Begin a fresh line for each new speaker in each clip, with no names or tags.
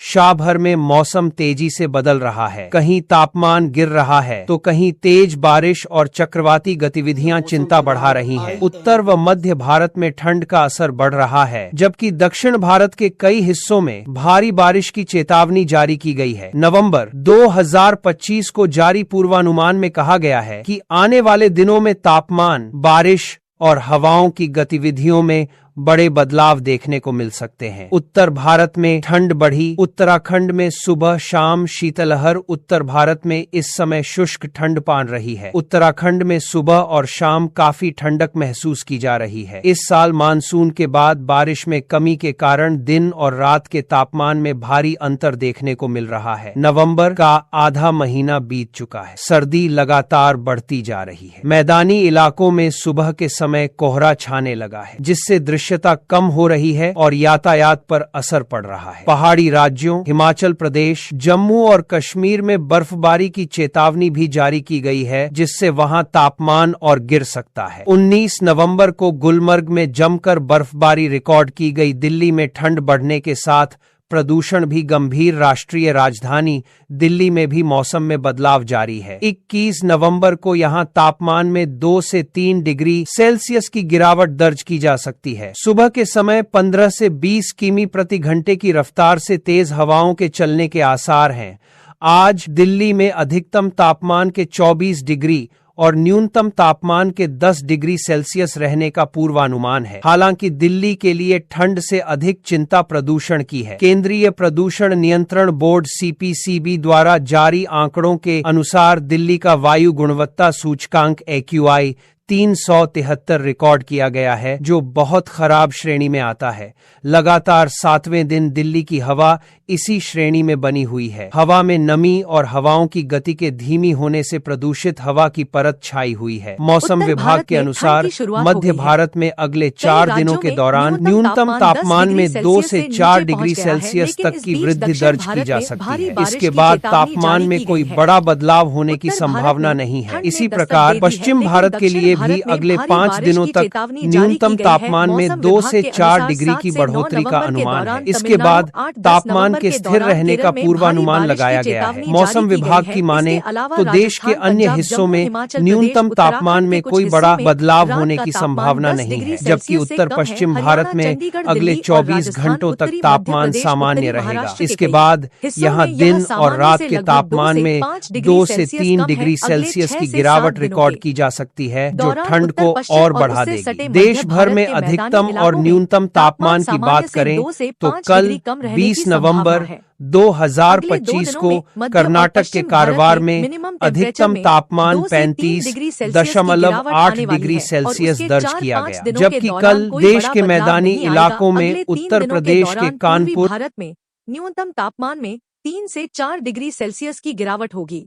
शाह भर में मौसम तेजी से बदल रहा है। कहीं तापमान गिर रहा है तो कहीं तेज बारिश और चक्रवाती गतिविधियां चिंता बढ़ा रही हैं। उत्तर व मध्य भारत में ठंड का असर बढ़ रहा है, जबकि दक्षिण भारत के कई हिस्सों में भारी बारिश की चेतावनी जारी की गई है। नवंबर 2025 को जारी पूर्वानुमान में कहा गया है कि आने वाले दिनों में तापमान, बारिश और हवाओं की गतिविधियों में बड़े बदलाव देखने को मिल सकते हैं। उत्तर भारत में ठंड बढ़ी। उत्तराखंड में सुबह शाम शीतलहर। उत्तर भारत में इस समय शुष्क ठंड पान रही है। उत्तराखंड में सुबह और शाम काफी ठंडक महसूस की जा रही है। इस साल मानसून के बाद बारिश में कमी के कारण दिन और रात के तापमान में भारी अंतर देखने को मिल रहा है। नवंबर का आधा महीना बीत चुका है। सर्दी लगातार बढ़ती जा रही है। मैदानी इलाकों में सुबह के समय कोहरा छाने लगा है, जिससे दृश्यता कम हो रही है और यातायात पर असर पड़ रहा है। पहाड़ी राज्यों हिमाचल प्रदेश, जम्मू और कश्मीर में बर्फबारी की चेतावनी भी जारी की गई है, जिससे वहां तापमान और गिर सकता है। 19 नवंबर को गुलमर्ग में जमकर बर्फबारी रिकॉर्ड की गई। दिल्ली में ठंड बढ़ने के साथ प्रदूषण भी गंभीर। राष्ट्रीय राजधानी दिल्ली में भी मौसम में बदलाव जारी है। 21 नवंबर को यहां तापमान में 2 से 3 डिग्री सेल्सियस की गिरावट दर्ज की जा सकती है। सुबह के समय 15 से 20 किमी प्रति घंटे की रफ्तार से तेज हवाओं के चलने के आसार हैं। आज दिल्ली में अधिकतम तापमान के 24 डिग्री और न्यूनतम तापमान के 10 डिग्री सेल्सियस रहने का पूर्वानुमान है। हालांकि दिल्ली के लिए ठंड से अधिक चिंता प्रदूषण की है। केंद्रीय प्रदूषण नियंत्रण बोर्ड सीपीसीबी द्वारा जारी आंकड़ों के अनुसार दिल्ली का वायु गुणवत्ता सूचकांक AQI 373 रिकॉर्ड किया गया है, जो बहुत खराब श्रेणी में आता है। लगातार 7वें दिन दिल्ली की हवा इसी श्रेणी में बनी हुई है। हवा में नमी और हवाओं की गति के धीमी होने से प्रदूषित हवा की परत छाई हुई है। मौसम विभाग के अनुसार मध्य भारत में अगले 4 दिनों के दौरान न्यूनतम तापमान में 2 से 4 डिग्री सेल्सियस तक की वृद्धि दर्ज की जा सकती है। इसके बाद तापमान में कोई बड़ा बदलाव होने की संभावना नहीं है। इसी प्रकार पश्चिम भारत के लिए भी अगले 5 दिनों तक न्यूनतम तापमान में 2 से 4 डिग्री की बढ़ोतरी का अनुमान है। इसके बाद तापमान के स्थिर रहने का पूर्वानुमान लगाया गया है। मौसम विभाग की माने तो देश के अन्य हिस्सों में न्यूनतम तापमान में कोई बड़ा बदलाव होने की संभावना नहीं है, जबकि उत्तर पश्चिम भारत में अगले 24 घंटों तक तापमान सामान्य रहेगा। इसके बाद यहां दिन और रात के तापमान में 2 से 3 डिग्री सेल्सियस की गिरावट रिकॉर्ड की जा सकती है, जो ठंड को और बढ़ा देगी। देश भर में अधिकतम और न्यूनतम तापमान की बात करें तो कल 20 नवंबर 2025 को कर्नाटक के कारवार में अधिकतम तापमान 35.8 डिग्री सेल्सियस दर्ज किया गया, जबकि कल देश के मैदानी इलाकों में उत्तर प्रदेश के कानपुर
भारत में न्यूनतम तापमान में 3 से 4 डिग्री सेल्सियस की गिरावट होगी।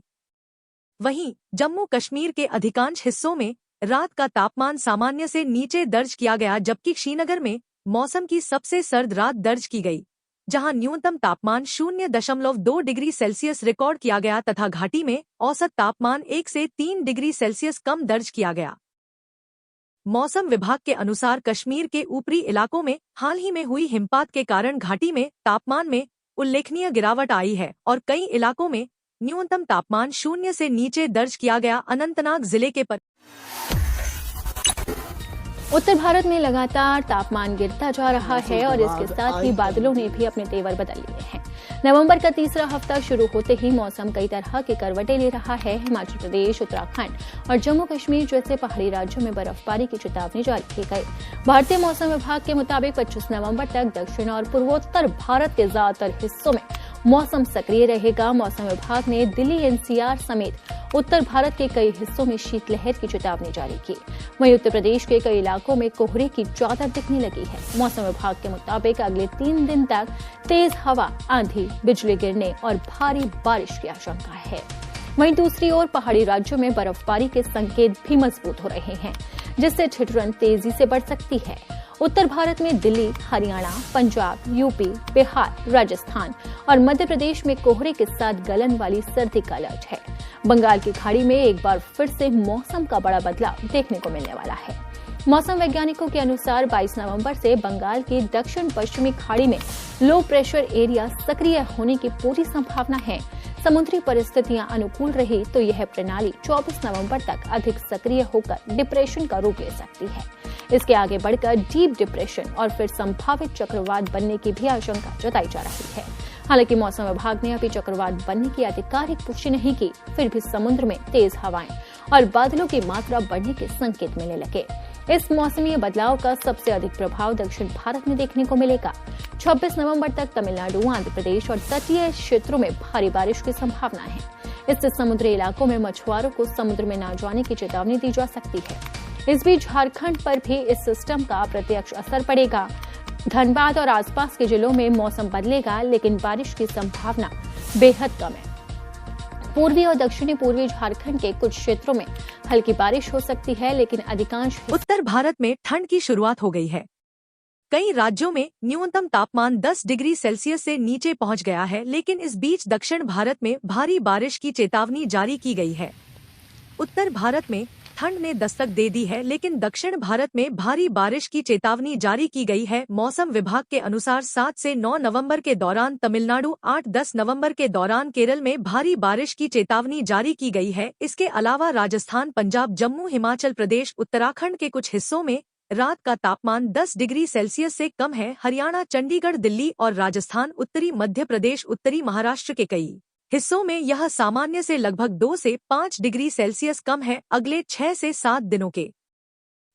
वहीं जम्मू कश्मीर के अधिकांश हिस्सों में रात का तापमान सामान्य से नीचे दर्ज किया गया, जबकि श्रीनगर में मौसम की सबसे सर्द रात दर्ज की गई, जहां न्यूनतम तापमान 0.2 डिग्री सेल्सियस रिकॉर्ड किया गया तथा घाटी में औसत तापमान 1 से 3 डिग्री सेल्सियस कम दर्ज किया गया। मौसम विभाग के अनुसार कश्मीर के ऊपरी इलाकों में हाल ही में हुई हिमपात के कारण घाटी में तापमान में उल्लेखनीय गिरावट आई है और कई इलाकों में न्यूनतम तापमान 0 से नीचे दर्ज किया गया। अनंतनाग जिले के
उत्तर भारत में लगातार तापमान गिरता जा रहा है और इसके साथ ही बादलों ने भी अपने तेवर बदल लिए हैं। नवंबर का तीसरा हफ्ता शुरू होते ही मौसम कई तरह के करवटें ले रहा है। हिमाचल प्रदेश, उत्तराखंड और जम्मू कश्मीर जैसे पहाड़ी राज्यों में बर्फबारी की चेतावनी जारी की गई। भारतीय मौसम विभाग के मुताबिक 25 नवंबर तक दक्षिण और पूर्वोत्तर भारत के ज्यादातर हिस्सों में मौसम सक्रिय रहेगा। मौसम विभाग ने दिल्ली, एनसीआर समेत उत्तर भारत के कई हिस्सों में शीतलहर की चेतावनी जारी की। वहीं उत्तर प्रदेश के कई इलाकों में कोहरे की चादर दिखने लगी है। मौसम विभाग के मुताबिक अगले 3 दिन तक तेज हवा, आंधी, बिजली गिरने और भारी बारिश की आशंका है। वहीं दूसरी ओर पहाड़ी राज्यों में बर्फबारी के संकेत भी मजबूत हो रहे हैं, जिससे ठिठुरन तेजी से बढ़ सकती है। उत्तर भारत में दिल्ली, हरियाणा, पंजाब, यूपी, बिहार, राजस्थान और मध्य प्रदेश में कोहरे के साथ गलन वाली सर्दी का अलर्ट है। बंगाल की खाड़ी में एक बार फिर से मौसम का बड़ा बदलाव देखने को मिलने वाला है। मौसम वैज्ञानिकों के अनुसार 22 नवंबर से बंगाल की दक्षिण पश्चिमी खाड़ी में लो प्रेशर एरिया सक्रिय होने की पूरी संभावना है। समुद्री परिस्थितियां अनुकूल रही तो यह प्रणाली 24 नवंबर तक अधिक सक्रिय होकर डिप्रेशन का रूप ले सकती है। इसके आगे बढ़कर डीप डिप्रेशन और फिर संभावित चक्रवात बनने की भी आशंका जताई जा रही है। हालांकि मौसम विभाग ने अभी चक्रवात बनने की आधिकारिक पुष्टि नहीं की, फिर भी समुद्र में तेज हवाएं और बादलों की मात्रा बढ़ने के संकेत मिलने लगे। इस मौसमी बदलाव का सबसे अधिक प्रभाव दक्षिण भारत में देखने को मिलेगा। 26 नवंबर तक तमिलनाडु, आंध्र प्रदेश और तटीय क्षेत्रों में भारी बारिश की संभावना है। इससे समुद्री इलाकों में मछुआरों को समुद्र में न जाने की चेतावनी दी जा सकती है। इस बीच झारखंड पर भी इस सिस्टम का प्रत्यक्ष असर पड़ेगा। धनबाद और आसपास के जिलों में मौसम बदलेगा, लेकिन बारिश की संभावना बेहद कम है। पूर्वी और दक्षिणी पूर्वी झारखंड के कुछ क्षेत्रों में हल्की बारिश हो सकती है, लेकिन अधिकांश
उत्तर भारत में ठंड की शुरुआत हो गई है। कई राज्यों में न्यूनतम तापमान 10 डिग्री सेल्सियस से नीचे पहुंच गया है, लेकिन इस बीच दक्षिण भारत में भारी बारिश की चेतावनी जारी की गई है। उत्तर भारत में ठंड ने दस्तक दे दी है, लेकिन दक्षिण भारत में भारी बारिश की चेतावनी जारी की गई है। मौसम विभाग के अनुसार 7 से 9 नवंबर के दौरान तमिलनाडु, 8-10 नवंबर के दौरान केरल में भारी बारिश की चेतावनी जारी की गई है। इसके अलावा राजस्थान, पंजाब, जम्मू, हिमाचल प्रदेश, उत्तराखंड के कुछ हिस्सों में रात का तापमान 10 डिग्री सेल्सियस से कम है। हरियाणा, चंडीगढ़, दिल्ली और राजस्थान, उत्तरी मध्य प्रदेश, उत्तरी महाराष्ट्र के कई हिस्सों में यह सामान्य से लगभग 2 से 5 डिग्री सेल्सियस कम है। अगले 6 से 7 दिनों के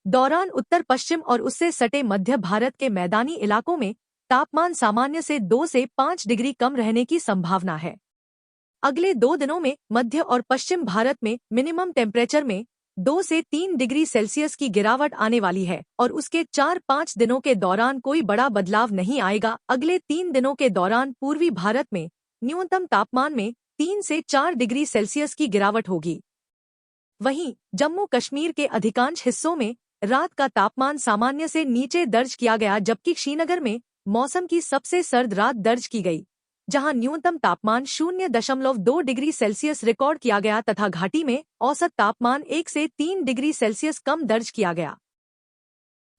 दौरान उत्तर पश्चिम और उससे सटे मध्य भारत के मैदानी इलाकों में तापमान सामान्य से 2 से 5 डिग्री कम रहने की संभावना है। अगले 2 दिनों में मध्य और पश्चिम भारत में मिनिमम टेम्परेचर में 2 से 3 डिग्री सेल्सियस की गिरावट आने वाली है और उसके 4-5 दिनों के दौरान कोई बड़ा बदलाव नहीं आएगा। अगले 3 दिनों के दौरान पूर्वी भारत में न्यूनतम तापमान में 3 से 4 डिग्री सेल्सियस की गिरावट होगी। वहीं जम्मू कश्मीर के अधिकांश हिस्सों में रात का तापमान सामान्य से नीचे दर्ज किया गया, जबकि श्रीनगर में मौसम की सबसे सर्द रात दर्ज की गई, जहां न्यूनतम तापमान 0.2 डिग्री सेल्सियस रिकॉर्ड किया गया तथा घाटी में औसत तापमान 1 से 3 डिग्री सेल्सियस कम दर्ज किया गया।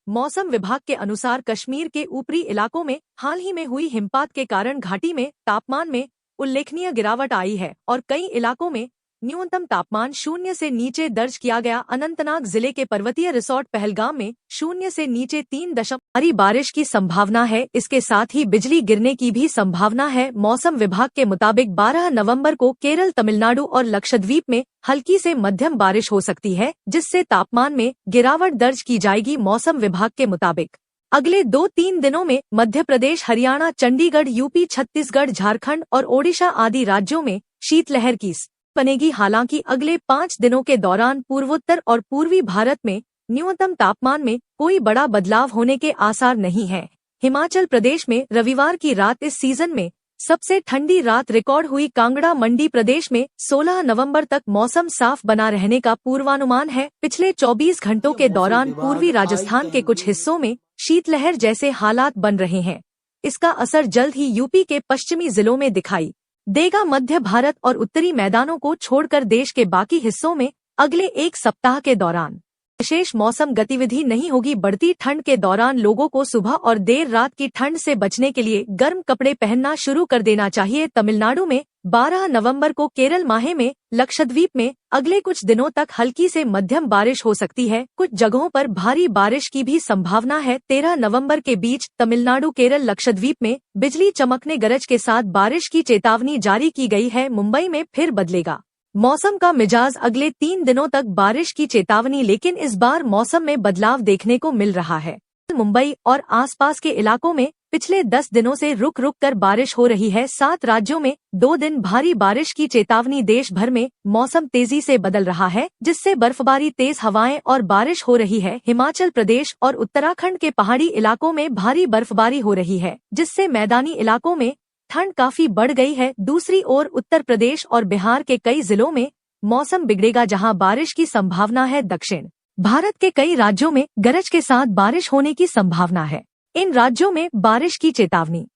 मौसम विभाग के अनुसार कश्मीर के ऊपरी इलाकों में हाल ही में हुई हिमपात के कारण घाटी में तापमान में उल्लेखनीय गिरावट आई है और कई इलाकों में न्यूनतम तापमान 0 से नीचे दर्ज किया गया। अनंतनाग जिले के पर्वतीय रिसोर्ट पहलगाम में 0 से नीचे 3 भारी बारिश की संभावना है। इसके साथ ही बिजली गिरने की भी संभावना है। मौसम विभाग के मुताबिक 12 नवंबर को केरल, तमिलनाडु और लक्षद्वीप में हल्की से मध्यम बारिश हो सकती है, जिससे तापमान में गिरावट दर्ज की जाएगी। मौसम विभाग के मुताबिक अगले 2-3 दिनों में मध्य प्रदेश, हरियाणा, चंडीगढ़, यूपी, छत्तीसगढ़, झारखंड और ओडिशा आदि राज्यों में शीतलहर की बनेगी। हालांकि अगले 5 दिनों के दौरान पूर्वोत्तर और पूर्वी भारत में न्यूनतम तापमान में कोई बड़ा बदलाव होने के आसार नहीं हैं। हिमाचल प्रदेश में रविवार की रात इस सीजन में सबसे ठंडी रात रिकॉर्ड हुई। कांगड़ा, मंडी प्रदेश में 16 नवंबर तक मौसम साफ बना रहने का पूर्वानुमान है। पिछले 24 घंटों के दौरान पूर्वी राजस्थान के कुछ हिस्सों में शीतलहर जैसे हालात बन रहे हैं। इसका असर जल्द ही यूपी के पश्चिमी जिलों में दिखाई देगा। मध्य भारत और उत्तरी मैदानों को छोड़कर देश के बाकी हिस्सों में अगले 1 सप्ताह के दौरान विशेष मौसम गतिविधि नहीं होगी। बढ़ती ठंड के दौरान लोगों को सुबह और देर रात की ठंड से बचने के लिए गर्म कपड़े पहनना शुरू कर देना चाहिए। तमिलनाडु में 12 नवंबर को, केरल माहे में, लक्षद्वीप में अगले कुछ दिनों तक हल्की से मध्यम बारिश हो सकती है। कुछ जगहों पर भारी बारिश की भी संभावना है। 13 नवंबर के बीच तमिलनाडु, केरल, लक्षद्वीप में बिजली चमकने, गरज के साथ बारिश की चेतावनी जारी की गई है। मुंबई में फिर बदलेगा मौसम का मिजाज। अगले 3 दिनों तक बारिश की चेतावनी, लेकिन इस बार मौसम में बदलाव देखने को मिल रहा है। मुंबई और आसपास के इलाकों में पिछले 10 दिनों से रुक रुक कर बारिश हो रही है। 7 राज्यों में 2 दिन भारी बारिश की चेतावनी। देश भर में मौसम तेजी से बदल रहा है, जिससे बर्फबारी, तेज हवाएं और बारिश हो रही है। हिमाचल प्रदेश और उत्तराखंड के पहाड़ी इलाकों में भारी बर्फबारी हो रही है, जिससे मैदानी इलाकों में ठंड काफी बढ़ गई है। दूसरी ओर उत्तर प्रदेश और बिहार के कई जिलों में मौसम बिगड़ेगा, जहां बारिश की संभावना है। दक्षिण भारत के कई राज्यों में गरज के साथ बारिश होने की संभावना है। इन राज्यों में बारिश की चेतावनी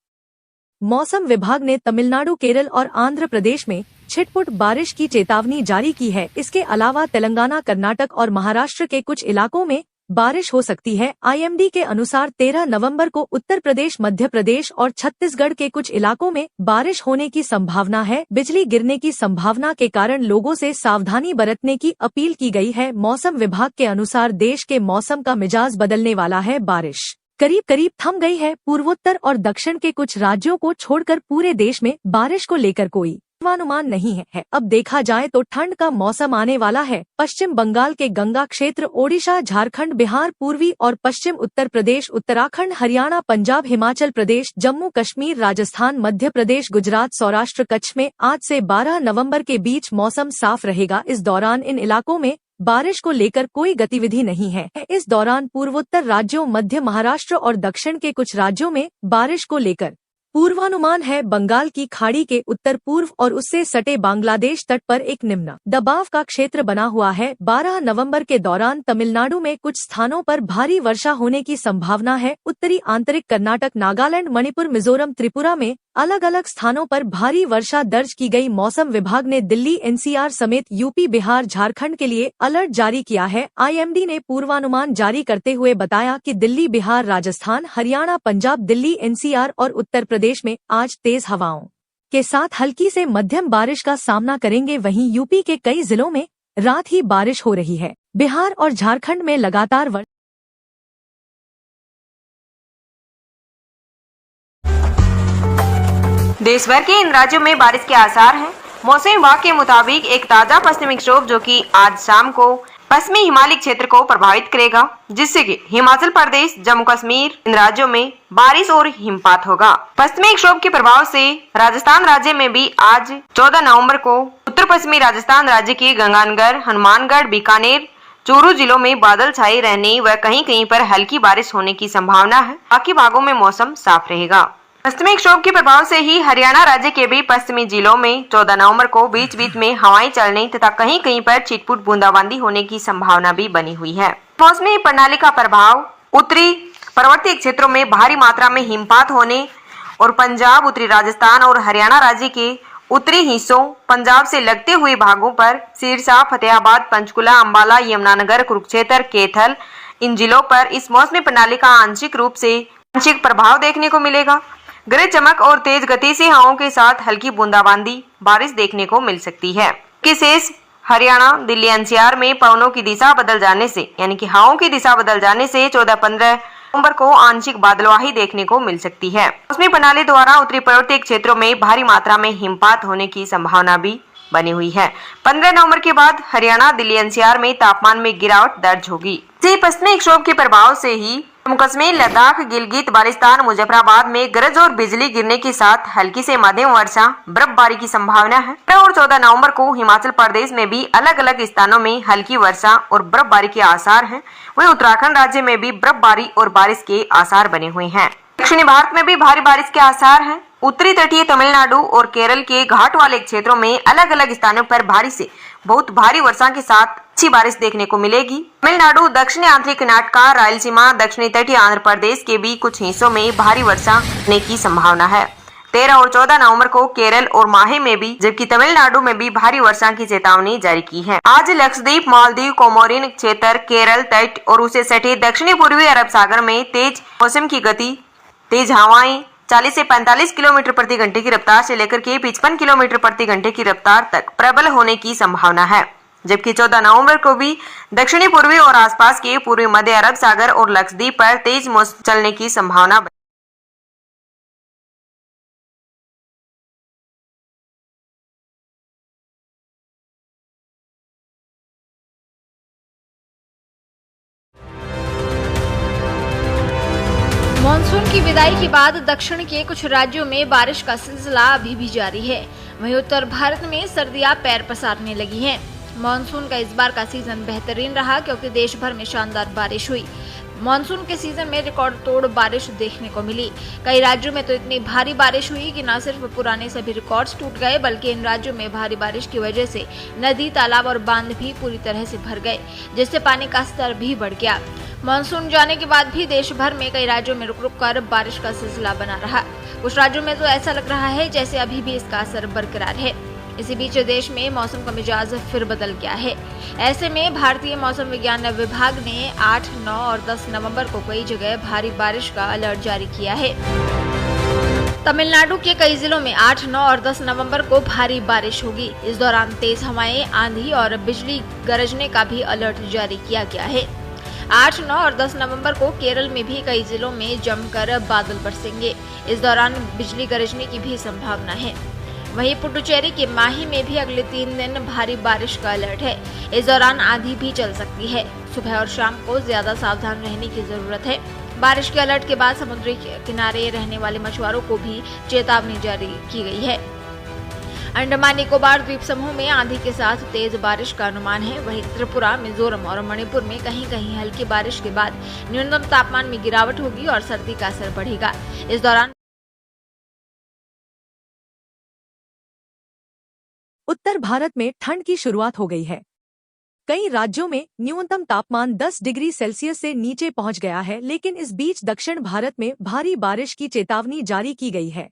मौसम विभाग ने तमिलनाडु, केरल और आंध्र प्रदेश में छिटपुट बारिश की चेतावनी जारी की है। इसके अलावा तेलंगाना, कर्नाटक और महाराष्ट्र के कुछ इलाकों में बारिश हो सकती है। IMD के अनुसार 13 नवंबर को उत्तर प्रदेश, मध्य प्रदेश और छत्तीसगढ़ के कुछ इलाकों में बारिश होने की संभावना है। बिजली गिरने की संभावना के कारण लोगों से सावधानी बरतने की अपील की गई है। मौसम विभाग के अनुसार देश के मौसम का मिजाज बदलने वाला है। बारिश करीब करीब थम गई है। पूर्वोत्तर और दक्षिण के कुछ राज्यों को छोड़कर पूरे देश में बारिश को लेकर कोई पूर्वानुमान नहीं है। अब देखा जाए तो ठंड का मौसम आने वाला है। पश्चिम बंगाल के गंगा क्षेत्र, ओडिशा, झारखंड, बिहार, पूर्वी और पश्चिम उत्तर प्रदेश, उत्तराखंड, हरियाणा, पंजाब, हिमाचल प्रदेश, जम्मू कश्मीर, राजस्थान, मध्य प्रदेश, गुजरात, सौराष्ट्र, कच्छ में आज से 12 नवंबर के बीच मौसम साफ रहेगा। इस दौरान इन इलाकों में बारिश को लेकर कोई गतिविधि नहीं है। इस दौरान पूर्वोत्तर राज्यों, मध्य महाराष्ट्र और दक्षिण के कुछ राज्यों में बारिश को लेकर पूर्वानुमान है। बंगाल की खाड़ी के उत्तर पूर्व और उससे सटे बांग्लादेश तट पर एक निम्न दबाव का क्षेत्र बना हुआ है। 12 नवंबर के दौरान तमिलनाडु में कुछ स्थानों पर भारी वर्षा होने की संभावना है। उत्तरी आंतरिक कर्नाटक, नागालैंड, मणिपुर, मिजोरम, त्रिपुरा में अलग अलग स्थानों पर भारी वर्षा दर्ज की गई। मौसम विभाग ने दिल्ली, NCR समेत यूपी, बिहार, झारखंड के लिए अलर्ट जारी किया है। IMD ने पूर्वानुमान जारी करते हुए बताया कि दिल्ली, बिहार, राजस्थान, हरियाणा, पंजाब, दिल्ली, NCR और उत्तर प्रदेश में आज तेज हवाओं के साथ हल्की से मध्यम बारिश का सामना करेंगे। वहीं यूपी के कई जिलों में रात ही बारिश हो रही है। बिहार और झारखंड में लगातार
देश भर के इन राज्यों में बारिश के आसार हैं। मौसम विभाग के मुताबिक एक ताजा पश्चिमी विक्षोभ जो कि आज शाम को पश्चिमी हिमालय क्षेत्र को प्रभावित करेगा, जिससे कि हिमाचल प्रदेश, जम्मू कश्मीर इन राज्यों में बारिश और हिमपात होगा। पश्चिमी विक्षोभ के प्रभाव से राजस्थान राज्य में भी आज 14 नवंबर को उत्तर पश्चिमी राजस्थान राज्य के गंगानगर, हनुमानगढ़, बीकानेर, चूरू जिलों में बादल छाए रहने व कहीं कहीं पर हल्की बारिश होने की संभावना है। बाकी भागों में मौसम साफ रहेगा। पश्चिमी विक्षोभ के प्रभाव से ही हरियाणा राज्य के भी पश्चिमी जिलों में 14 नवंबर को बीच बीच में हवाएं चलने तथा कहीं कहीं पर छिटपुट बूंदाबांदी होने की संभावना भी बनी हुई है। मौसमी प्रणाली का प्रभाव उत्तरी पर्वतीय क्षेत्रों में भारी मात्रा में हिमपात होने और पंजाब, उत्तरी राजस्थान और हरियाणा राज्य के उत्तरी हिस्सों, पंजाब से लगते हुए भागों पर सिरसा, फतेहाबाद, पंचकुला, अंबाला, यमुनानगर, कुरुक्षेत्र, कैथल इन जिलों पर इस मौसमी प्रणाली का आंशिक रूप से आंशिक प्रभाव देखने को मिलेगा। गरज चमक और तेज गति से हवाओं के साथ हल्की बूंदाबांदी बारिश देखने को मिल सकती है। कि शेष हरियाणा, दिल्ली, NCR में पवनों की दिशा बदल जाने से यानी कि हवाओं की दिशा बदल जाने से 14-15 नवंबर को आंशिक बादलवाही देखने को मिल सकती है। मौसमी प्रणाली द्वारा उत्तरी पर्वतीय क्षेत्रों में भारी मात्रा में हिमपात होने की संभावना भी बनी हुई है। 15 नवंबर के बाद हरियाणा, दिल्ली, NCR में तापमान में गिरावट दर्ज होगी। पश्चिमी विक्षोभ के प्रभाव से ही जम्मू कश्मीर, लद्दाख, गिलगित बाल्टिस्तान, मुजफ्फराबाद में गरज और बिजली गिरने के साथ हल्की से मध्यम वर्षा, बर्फबारी की संभावना है। 13 और 14 नवंबर को हिमाचल प्रदेश में भी अलग अलग स्थानों में हल्की वर्षा और बर्फबारी के आसार हैं। वहीं उत्तराखंड राज्य में भी बर्फबारी और बारिश के आसार बने हुए हैं। दक्षिणी भारत में भी भारी बारिश के आसार हैं। उत्तरी तटीय तमिलनाडु और केरल के घाट वाले क्षेत्रों में अलग अलग स्थानों पर भारी से बहुत भारी वर्षा के साथ अच्छी बारिश देखने को मिलेगी। तमिलनाडु, दक्षिणी आंतरिक कर्नाटका, रायलसीमा, दक्षिणी तटीय आंध्र प्रदेश के भी कुछ हिस्सों में भारी वर्षा होने की संभावना है। 13 और 14 नवंबर को केरल और माहे में भी, जबकि तमिलनाडु में भी भारी वर्षा की चेतावनी जारी की है। आज लक्षद्वीप, मालदीव, कोमोरिन क्षेत्र, केरल तट और उसे सटे दक्षिणी पूर्वी अरब सागर में तेज मौसम की गति, तेज हवाएं 40 से 45 किलोमीटर प्रति घंटे की रफ्तार से लेकर के 55 किलोमीटर प्रति घंटे की रफ्तार तक प्रबल होने की संभावना है। जबकि 14 नवंबर को भी दक्षिणी पूर्वी और आसपास के पूर्वी मध्य अरब सागर और लक्षद्वीप पर तेज मौसम चलने की संभावना।
मानसून की विदाई के बाद दक्षिण के कुछ राज्यों में बारिश का सिलसिला अभी भी जारी है। वहीं उत्तर भारत में सर्दियां पैर पसारने लगी हैं। मानसून का इस बार का सीजन बेहतरीन रहा क्योंकि देश भर में शानदार बारिश हुई। मानसून के सीजन में रिकॉर्ड तोड़ बारिश देखने को मिली। कई राज्यों में तो इतनी भारी बारिश हुई कि न सिर्फ पुराने सभी रिकॉर्ड्स टूट गए, बल्कि इन राज्यों में भारी बारिश की वजह से नदी, तालाब और बांध भी पूरी तरह से भर गए, जिससे पानी का स्तर भी बढ़ गया। मानसून जाने के बाद भी देश भर में कई राज्यों में रुक रुक कर बारिश का सिलसिला बना रहा। कुछ राज्यों में तो ऐसा लग रहा है जैसे अभी भी इसका असर बरकरार है। इसी बीच देश में मौसम का मिजाज फिर बदल गया है। ऐसे में भारतीय मौसम विज्ञान विभाग ने 8, 9 और 10 नवंबर को कई जगह भारी बारिश का अलर्ट जारी किया है। तमिलनाडु के कई जिलों में 8, 9 और 10 नवंबर को भारी बारिश होगी। इस दौरान तेज हवाएं, आंधी और बिजली गरजने का भी अलर्ट जारी किया गया है। 8, 9 और 10 नवंबर को केरल में भी कई जिलों में जमकर बादल बरसेंगे। इस दौरान बिजली गरजने की भी संभावना है। वहीं पुडुचेरी के माही में भी अगले 3 दिन भारी बारिश का अलर्ट है। इस दौरान आंधी भी चल सकती है। सुबह और शाम को ज्यादा सावधान रहने की जरूरत है। बारिश के अलर्ट के बाद समुद्री किनारे रहने वाले मछुआरों को भी चेतावनी जारी की गई है। अंडमान निकोबार द्वीप समूह में आंधी के साथ तेज बारिश का अनुमान है। वहीं त्रिपुरा, मिजोरम और मणिपुर में कहीं कहीं हल्की बारिश के बाद न्यूनतम तापमान में गिरावट होगी और सर्दी का असर बढ़ेगा। इस दौरान
उत्तर भारत में ठंड की शुरुआत हो गई है। कई राज्यों में न्यूनतम तापमान 10 डिग्री सेल्सियस से नीचे पहुंच गया है, लेकिन इस बीच दक्षिण भारत में भारी बारिश की चेतावनी जारी की गई है।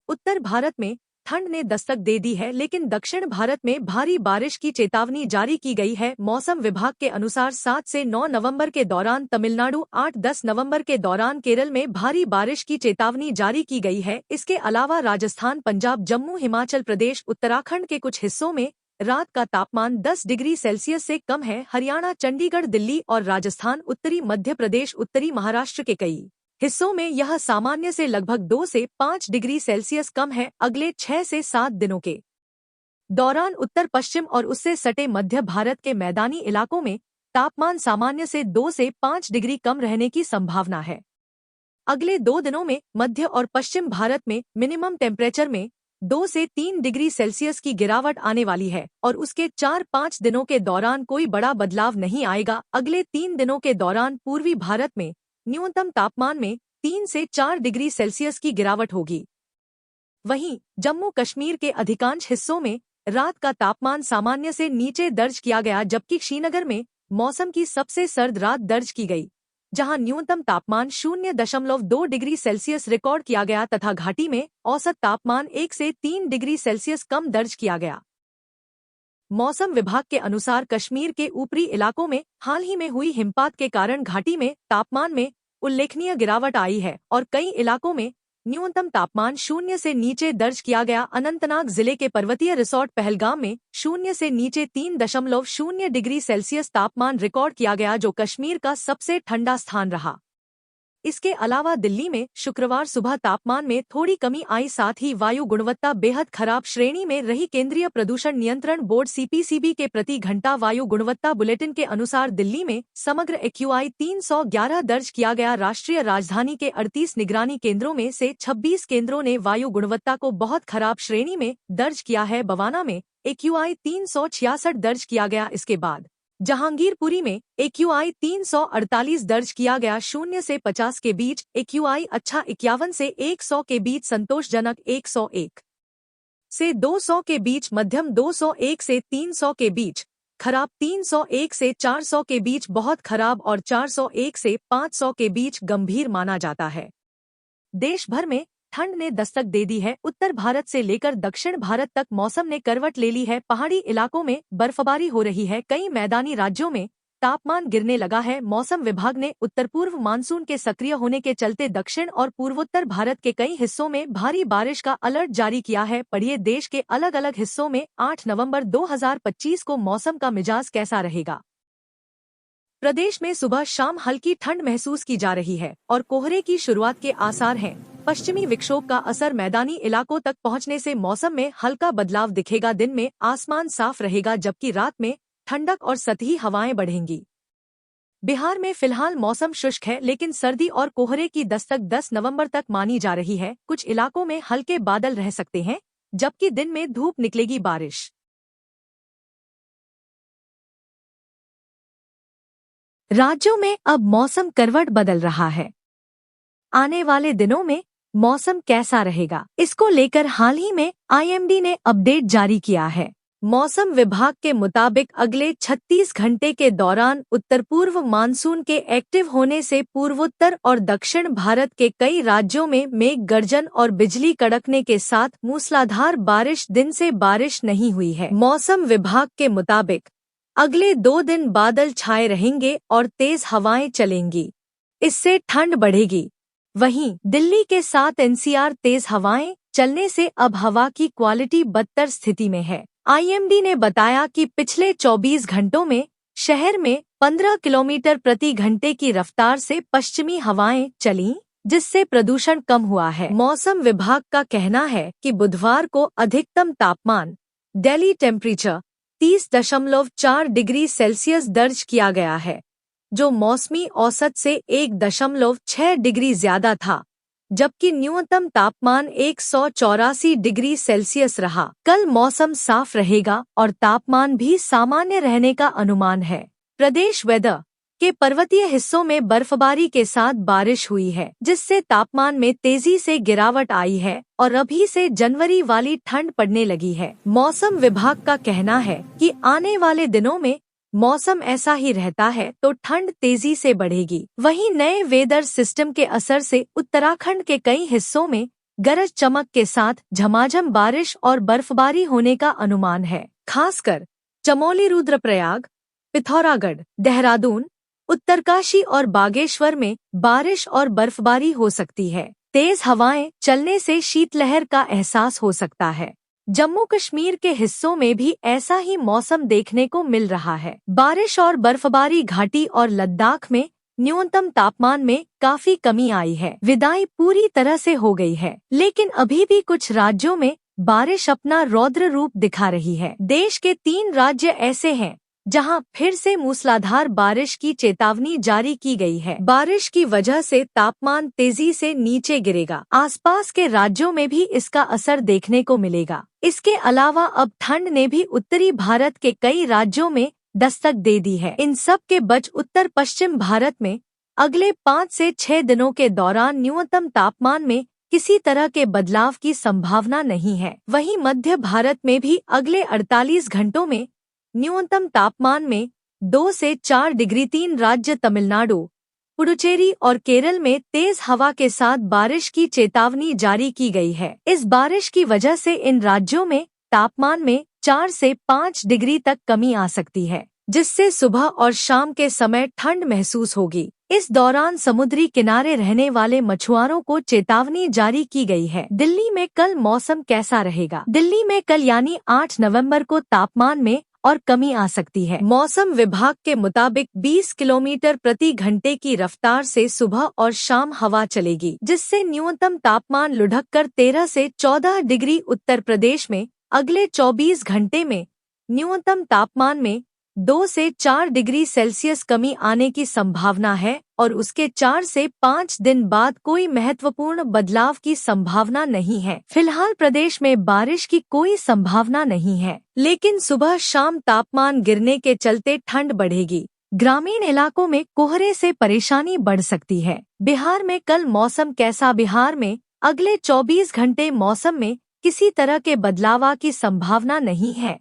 उत्तर भारत में ठंड ने दस्तक दे दी है, लेकिन दक्षिण भारत में भारी बारिश की चेतावनी जारी की गई है। मौसम विभाग के अनुसार 7 से 9 नवंबर के दौरान तमिलनाडु, 8-10 नवंबर के दौरान केरल में भारी बारिश की चेतावनी जारी की गई है। इसके अलावा राजस्थान, पंजाब, जम्मू, हिमाचल प्रदेश, उत्तराखंड के कुछ हिस्सों में रात का तापमान 10 डिग्री सेल्सियस से कम है। हरियाणा, चंडीगढ़, दिल्ली और राजस्थान, उत्तरी मध्य प्रदेश, उत्तरी महाराष्ट्र के कई हिस्सों में यह सामान्य से लगभग 2 से 5 डिग्री सेल्सियस कम है। अगले 6 से 7 दिनों के दौरान उत्तर पश्चिम और उससे सटे मध्य भारत के मैदानी इलाकों में तापमान सामान्य से 2 से 5 डिग्री कम रहने की संभावना है। अगले 2 दिनों में मध्य और पश्चिम भारत में मिनिमम टेम्परेचर में 2 से 3 डिग्री सेल्सियस की गिरावट आने वाली है और उसके 4-5 दिनों के दौरान कोई बड़ा बदलाव नहीं आएगा। अगले 3 दिनों के दौरान पूर्वी भारत में न्यूनतम तापमान में 3 से 4 डिग्री सेल्सियस की गिरावट होगी। वहीं जम्मू कश्मीर के अधिकांश हिस्सों में रात का तापमान सामान्य से नीचे दर्ज किया गया, जबकि श्रीनगर में मौसम की सबसे सर्द रात दर्ज की गई, जहां न्यूनतम तापमान 0.2 डिग्री सेल्सियस रिकॉर्ड किया गया तथा घाटी में औसत तापमान 1 से 3 डिग्री सेल्सियस कम दर्ज किया गया। मौसम विभाग के अनुसार कश्मीर के ऊपरी इलाकों में हाल ही में हुई हिमपात के कारण घाटी में तापमान में उल्लेखनीय गिरावट आई है और कई इलाकों में न्यूनतम तापमान 0 से नीचे दर्ज किया गया। अनंतनाग जिले के पर्वतीय रिसोर्ट पहलगाम में 0 से नीचे 3.0 डिग्री सेल्सियस तापमान रिकॉर्ड किया गया, जो कश्मीर का सबसे ठंडा स्थान रहा। इसके अलावा दिल्ली में शुक्रवार सुबह तापमान में थोड़ी कमी आई, साथ ही वायु गुणवत्ता बेहद खराब श्रेणी में रही। केंद्रीय प्रदूषण नियंत्रण बोर्ड CPCB के प्रति घंटा वायु गुणवत्ता बुलेटिन के अनुसार दिल्ली में समग्र AQI 311 दर्ज किया गया। राष्ट्रीय राजधानी के 38 निगरानी केंद्रों में से 26 केंद्रों ने वायु गुणवत्ता को बहुत खराब श्रेणी में दर्ज किया है। बवाना में AQI 366 दर्ज किया गया। इसके बाद जहांगीरपुरी में AQI 348 दर्ज किया गया। 0 से 50 के बीच AQI अच्छा, 51 से 100 के बीच संतोषजनक, 101 से 200 के बीच मध्यम, 201 से 300 के बीच खराब, 301 से 400 के बीच बहुत खराब और 401 से 500 के बीच गंभीर माना जाता है। देश भर में ठंड ने दस्तक दे दी है। उत्तर भारत से लेकर दक्षिण भारत तक मौसम ने करवट ले ली है। पहाड़ी इलाकों में बर्फबारी हो रही है। कई मैदानी राज्यों में तापमान गिरने लगा है। मौसम विभाग ने उत्तर पूर्व मानसून के सक्रिय होने के चलते दक्षिण और पूर्वोत्तर भारत के कई हिस्सों में भारी बारिश का अलर्ट जारी किया है। पढ़िए देश के अलग अलग हिस्सों में 8 नवंबर 2025 को मौसम का मिजाज कैसा रहेगा। प्रदेश में सुबह शाम हल्की ठंड महसूस की जा रही है और कोहरे की शुरुआत के आसार हैं। पश्चिमी विक्षोभ का असर मैदानी इलाकों तक पहुंचने से मौसम में हल्का बदलाव दिखेगा। दिन में आसमान साफ रहेगा, जबकि रात में ठंडक और सतही हवाएं बढ़ेंगी। बिहार में फिलहाल मौसम शुष्क है, लेकिन सर्दी और कोहरे की दस्तक 10 नवंबर तक मानी जा रही है। कुछ इलाकों में हल्के बादल रह सकते हैं, जबकि दिन में धूप निकलेगी। बारिश राज्यों में अब मौसम करवट बदल रहा है। आने वाले दिनों में मौसम कैसा रहेगा, इसको लेकर हाल ही में IMD ने अपडेट जारी किया है। मौसम विभाग के मुताबिक अगले 36 घंटे के दौरान उत्तर पूर्व मानसून के एक्टिव होने से पूर्वोत्तर और दक्षिण भारत के कई राज्यों में मेघ गर्जन और बिजली कड़कने के साथ मूसलाधार बारिश। दिन से बारिश नहीं हुई है। मौसम विभाग के मुताबिक अगले 2 दिन बादल छाए रहेंगे और तेज हवाएं चलेंगी, इससे ठंड बढ़ेगी। वहीं दिल्ली के साथ एनसीआर तेज हवाएं चलने से अब हवा की क्वालिटी बदतर स्थिति में है। आईएमडी ने बताया कि पिछले 24 घंटों में शहर में 15 किलोमीटर प्रति घंटे की रफ्तार से पश्चिमी हवाएं चलीं, जिससे प्रदूषण कम हुआ है। मौसम विभाग का कहना है कि बुधवार को अधिकतम तापमान दिल्ली टेम्परेचर 30.4 डिग्री सेल्सियस दर्ज किया गया है, जो मौसमी औसत से 1.6 डिग्री ज्यादा था, जबकि न्यूनतम तापमान 184 डिग्री सेल्सियस रहा। कल मौसम साफ रहेगा और तापमान भी सामान्य रहने का अनुमान है। प्रदेश वेदर के पर्वतीय हिस्सों में बर्फबारी के साथ बारिश हुई है, जिससे तापमान में तेजी से गिरावट आई है और अभी से जनवरी वाली ठंड पड़ने लगी है। मौसम विभाग का कहना है कि आने वाले दिनों में मौसम ऐसा ही रहता है तो ठंड तेजी से बढ़ेगी। वहीं नए वेदर सिस्टम के असर से उत्तराखंड के कई हिस्सों में गरज चमक के साथ झमाझम बारिश और बर्फबारी होने का अनुमान है। खासकर चमोली, रुद्रप्रयाग, पिथौरागढ़, देहरादून, उत्तरकाशी और बागेश्वर में बारिश और बर्फबारी हो सकती है। तेज हवाएं चलने से शीतलहर का एहसास हो सकता है। जम्मू कश्मीर के हिस्सों में भी ऐसा ही मौसम देखने को मिल रहा है। बारिश और बर्फबारी घाटी और लद्दाख में न्यूनतम तापमान में काफी कमी आई है। विदाई पूरी तरह से हो गई है, लेकिन अभी भी कुछ राज्यों में बारिश अपना रौद्र रूप दिखा रही है। देश के 3 राज्य ऐसे हैं जहां फिर से मूसलाधार बारिश की चेतावनी जारी की गई है। बारिश की वजह से तापमान तेजी से नीचे गिरेगा। आसपास के राज्यों में भी इसका असर देखने को मिलेगा। इसके अलावा अब ठंड ने भी उत्तरी भारत के कई राज्यों में दस्तक दे दी है। इन सब के बच उत्तर पश्चिम भारत में अगले 5 से 6 दिनों के दौरान न्यूनतम तापमान में किसी तरह के बदलाव की संभावना नहीं है। वहीं मध्य भारत में भी अगले 48 घंटों में न्यूनतम तापमान में 2 से 4 डिग्री। 3 राज्य तमिलनाडु, पुडुचेरी और केरल में तेज हवा के साथ बारिश की चेतावनी जारी की गई है। इस बारिश की वजह से इन राज्यों में तापमान में 4 से 5 डिग्री तक कमी आ सकती है, जिससे सुबह और शाम के समय ठंड महसूस होगी। इस दौरान समुद्री किनारे रहने वाले मछुआरों को चेतावनी जारी की गई है। दिल्ली में कल मौसम कैसा रहेगा? दिल्ली में कल यानी 8 नवंबर को तापमान में और कमी आ सकती है। मौसम विभाग के मुताबिक 20 किलोमीटर प्रति घंटे की रफ्तार से सुबह और शाम हवा चलेगी, जिससे न्यूनतम तापमान लुढ़ककर 13 से 14 डिग्री। उत्तर प्रदेश में अगले 24 घंटे में न्यूनतम तापमान में 2 से 4 डिग्री सेल्सियस कमी आने की संभावना है और उसके 4 से 5 दिन बाद कोई महत्वपूर्ण बदलाव की संभावना नहीं है। फिलहाल प्रदेश में बारिश की कोई संभावना नहीं है, लेकिन सुबह शाम तापमान गिरने के चलते ठंड बढ़ेगी। ग्रामीण इलाकों में कोहरे से परेशानी बढ़ सकती है। बिहार में कल मौसम कैसा? बिहार में अगले 24 घंटे मौसम में किसी तरह के बदलाव की संभावना नहीं है।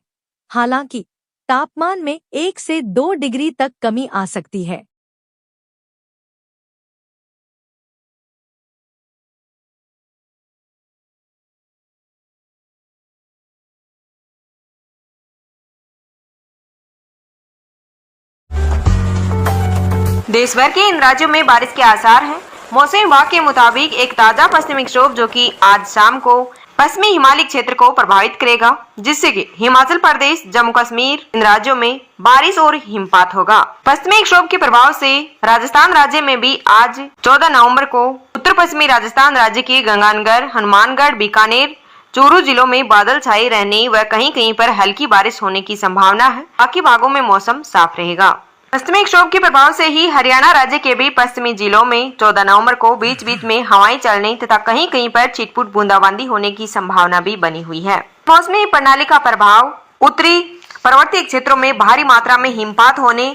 हालांकि तापमान में 1 से 2 डिग्री तक कमी आ सकती है।
देश भर के इन राज्यों में बारिश के आसार हैं। मौसम विभाग के मुताबिक एक ताजा पश्चिमी विक्षोभ जो कि आज शाम को पश्चिमी हिमालय क्षेत्र को प्रभावित करेगा, जिससे कि हिमाचल प्रदेश, जम्मू कश्मीर इन राज्यों में बारिश और हिमपात होगा। पश्चिमी विक्षोभ के प्रभाव से राजस्थान राज्य में भी आज 14 नवंबर को उत्तर पश्चिमी राजस्थान राज्य के गंगानगर, हनुमानगढ़, बीकानेर, चूरू जिलों में बादल छाए रहने व कहीं कहीं पर हल्की बारिश होने की संभावना है। बाकी भागों में मौसम साफ रहेगा। पश्चिमी विक्षोभ के प्रभाव से ही हरियाणा राज्य के भी पश्चिमी जिलों में 14 नवंबर को बीच बीच में हवाएं चलने तथा कहीं कहीं पर छिटपुट बूंदाबांदी होने की संभावना भी बनी हुई है। मौसमी प्रणाली का प्रभाव उत्तरी पर्वतीय क्षेत्रों में भारी मात्रा में हिमपात होने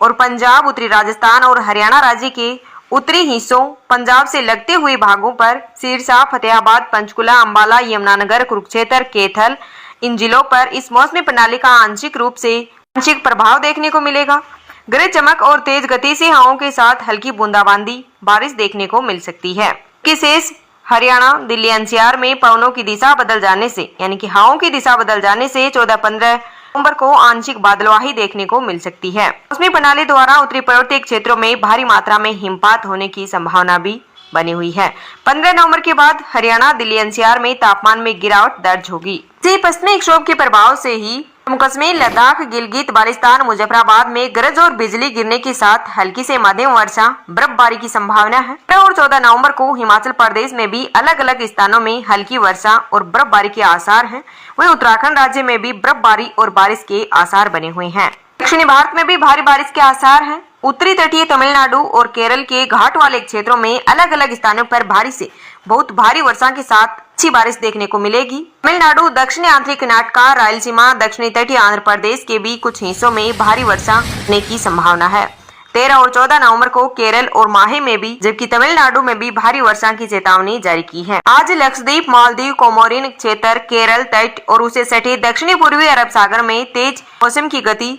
और पंजाब, उत्तरी राजस्थान और हरियाणा राज्य के उत्तरी हिस्सों, पंजाब से लगते हुए भागों पर सिरसा, फतेहाबाद, पंचकुला, अंबाला, यमुनानगर, कुरुक्षेत्र, कैथल, इन जिलों पर इस मौसमी प्रणाली का आंशिक रूप से आंशिक प्रभाव देखने को मिलेगा। गरज चमक और तेज गति से हवाओं के साथ हल्की बूंदाबांदी बारिश देखने को मिल सकती है। शेष हरियाणा, दिल्ली एनसीआर में पवनों की दिशा बदल जाने से यानी कि हवाओं की दिशा बदल जाने से 14-15 नवंबर को आंशिक बादलवाही देखने को मिल सकती है। मौसमी प्रणाली द्वारा उत्तरी पर्वतीय क्षेत्रों में भारी मात्रा में हिमपात होने की संभावना भी बनी हुई है। 15 नवंबर के बाद हरियाणा, दिल्ली एनसीआर में तापमान में गिरावट दर्ज होगी। पश्चिमी विक्षोभ के प्रभाव से ही जम्मू कश्मीर, लद्दाख, गिलगित बाल्टिस्तान, मुजफ्फराबाद में गरज और बिजली गिरने के साथ हल्की से मध्यम वर्षा, बर्फबारी की संभावना है। 13 और 14 नवंबर को हिमाचल प्रदेश में भी अलग अलग स्थानों में हल्की वर्षा और बर्फबारी के आसार हैं। वहीं उत्तराखंड राज्य में भी बर्फबारी और बारिश के आसार बने हुए हैं। दक्षिणी भारत में भी भारी बारिश के आसार हैं। उत्तरी तटीय तमिलनाडु और केरल के घाट वाले क्षेत्रों में अलग अलग स्थानों पर भारी से बहुत भारी वर्षा के साथ अच्छी बारिश देखने को मिलेगी। तमिलनाडु, दक्षिणी आंतरिक कर्नाटक, रायलसीमा, दक्षिणी तटीय आंध्र प्रदेश के भी कुछ हिस्सों में भारी वर्षा होने की संभावना है। 13 और 14 नवंबर को केरल और माहे में भी, जबकि तमिलनाडु में भी भारी वर्षा की चेतावनी जारी की है। आज लक्षद्वीप, मालदीव, कोमोरिन क्षेत्र, केरल तट और उसे सटे दक्षिणी पूर्वी अरब सागर में तेज मौसम की गति,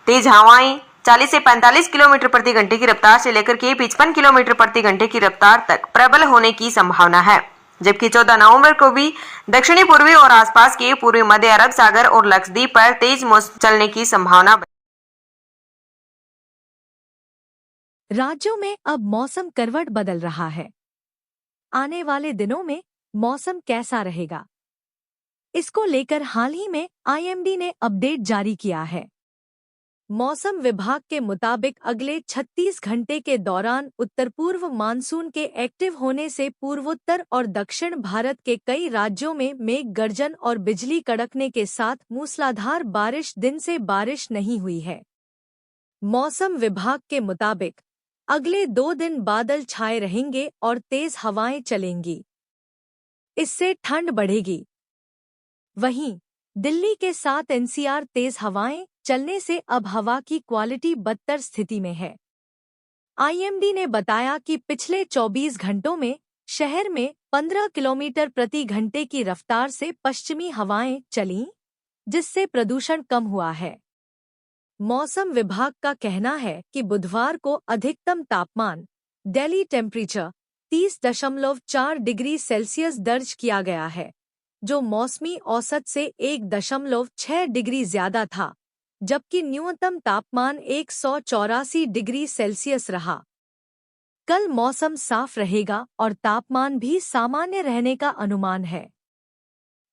तेज हवाएं 40 से 45 किलोमीटर प्रति घंटे की रफ्तार से लेकर के 55 किलोमीटर प्रति घंटे की रफ्तार तक प्रबल होने की संभावना है। जबकि 14 नवंबर को भी दक्षिणी पूर्वी और आसपास के पूर्वी मध्य अरब सागर और लक्षद्वीप पर तेज मौसम चलने की संभावना।
राज्यों में अब मौसम करवट बदल रहा है। आने वाले दिनों में मौसम कैसा रहेगा, इसको लेकर हाल ही में IMD ने अपडेट जारी किया है। मौसम विभाग के मुताबिक अगले 36 घंटे के दौरान उत्तर पूर्व मानसून के एक्टिव होने से पूर्वोत्तर और दक्षिण भारत के कई राज्यों में मेघ गर्जन और बिजली कड़कने के साथ मूसलाधार बारिश, दिन से बारिश नहीं हुई है। मौसम विभाग के मुताबिक अगले 2 दिन बादल छाए रहेंगे और तेज हवाएं चलेंगी। इससे ठंड बढ़ेगी। वहीं दिल्ली के साथ NCR तेज हवाएं चलने से अब हवा की क्वालिटी बदतर स्थिति में है। IMD ने बताया कि पिछले 24 घंटों में शहर में 15 किलोमीटर प्रति घंटे की रफ्तार से पश्चिमी हवाएं चलीं, जिससे प्रदूषण कम हुआ है। मौसम विभाग का कहना है कि बुधवार को अधिकतम तापमान दिल्ली टेम्परेचर 30.4 डिग्री सेल्सियस दर्ज किया गया है, जो मौसमी औसत से 1.6 डिग्री ज्यादा था, जबकि न्यूनतम तापमान 184 डिग्री सेल्सियस रहा। कल मौसम साफ रहेगा और तापमान भी सामान्य रहने का अनुमान है।